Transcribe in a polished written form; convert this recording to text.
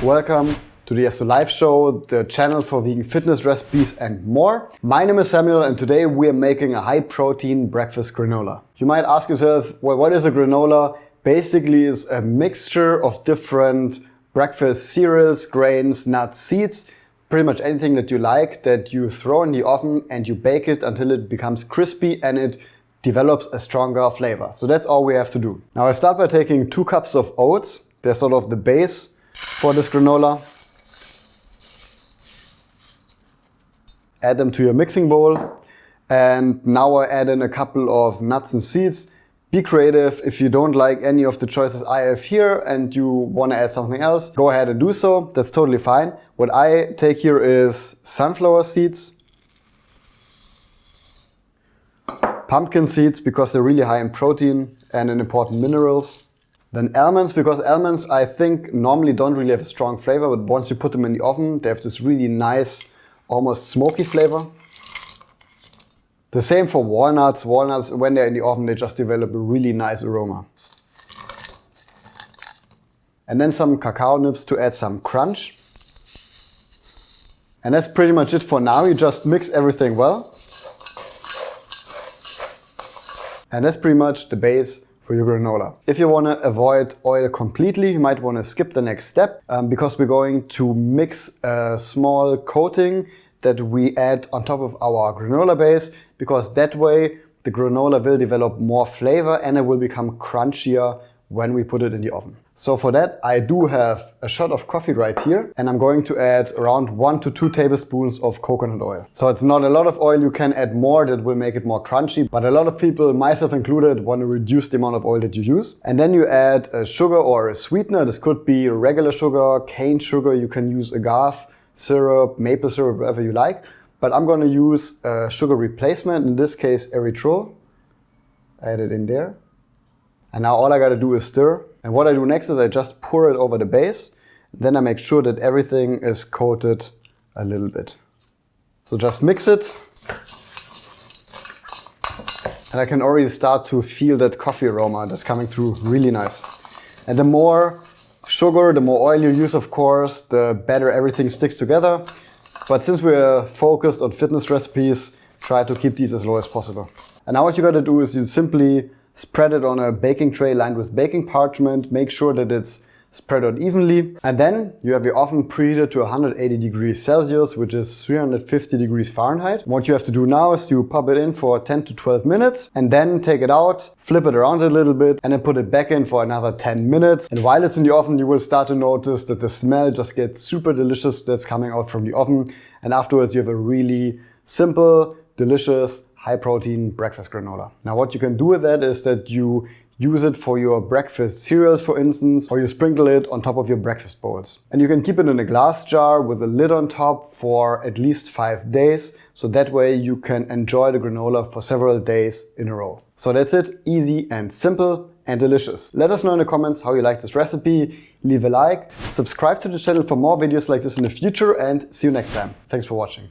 Welcome to the Yesto Live Show, the channel for vegan fitness recipes and more. My name is Samuel and today we are making a high protein breakfast granola. You might ask yourself, well, what is a granola? Basically it's a mixture of different breakfast cereals, grains, nuts, seeds, pretty much anything that you like that you throw in the oven and you bake it until it becomes crispy and it develops a stronger flavor. So that's all we have to do. Now I start by taking 2 cups of oats. They're sort of the base for this granola. Add them to your mixing bowl. And now I add in a couple of nuts and seeds. Be creative. If you don't like any of the choices I have here and you want to add something else, go ahead and do so. That's totally fine. What I take here is sunflower seeds, pumpkin seeds because they're really high in protein and in important minerals. Then almonds, because almonds I think normally don't really have a strong flavor, but once you put them in the oven, they have this really nice, almost smoky flavor. The same for walnuts. Walnuts, when they're in the oven, they just develop a really nice aroma. And then some cacao nibs to add some crunch. And that's pretty much it for now. You just mix everything well. And that's pretty much the base for your granola. If you want to avoid oil completely, you might want to skip the next step because we're going to mix a small coating that we add on top of our granola base, because that way the granola will develop more flavor and it will become crunchier when we put it in the oven. So for that I do have a shot of coffee right here and I'm going to add around 1 to 2 tablespoons of coconut oil. So it's not a lot of oil, you can add more, that will make it more crunchy, but a lot of people, myself included, want to reduce the amount of oil that you use. And then you add a sugar or a sweetener. This could be regular sugar, cane sugar, you can use agave syrup, maple syrup, whatever you like. But I'm going to use a sugar replacement, in this case erythritol. Add it in there. And now all I got to do is stir. And what I do next is I just pour it over the base. Then I make sure that everything is coated a little bit. So just mix it. And I can already start to feel that coffee aroma that's coming through, really nice. And the more sugar, the more oil you use, of course, the better everything sticks together. But since we're focused on fitness recipes, try to keep these as low as possible. And now what you got to do is you simply spread it on a baking tray lined with baking parchment. Make sure that it's spread out evenly. And then you have your oven preheated to 180 degrees Celsius, which is 350 degrees Fahrenheit. What you have to do now is you pop it in for 10 to 12 minutes and then take it out, flip it around a little bit and then put it back in for another 10 minutes. And while it's in the oven, you will start to notice that the smell just gets super delicious that's coming out from the oven. And afterwards you have a really simple, delicious, high protein breakfast granola. Now what you can do with that is that you use it for your breakfast cereals, for instance, or you sprinkle it on top of your breakfast bowls. And you can keep it in a glass jar with a lid on top for at least 5 days. So that way you can enjoy the granola for several days in a row. So that's it, easy and simple and delicious. Let us know in the comments how you like this recipe. Leave a like, subscribe to the channel for more videos like this in the future and see you next time. Thanks for watching.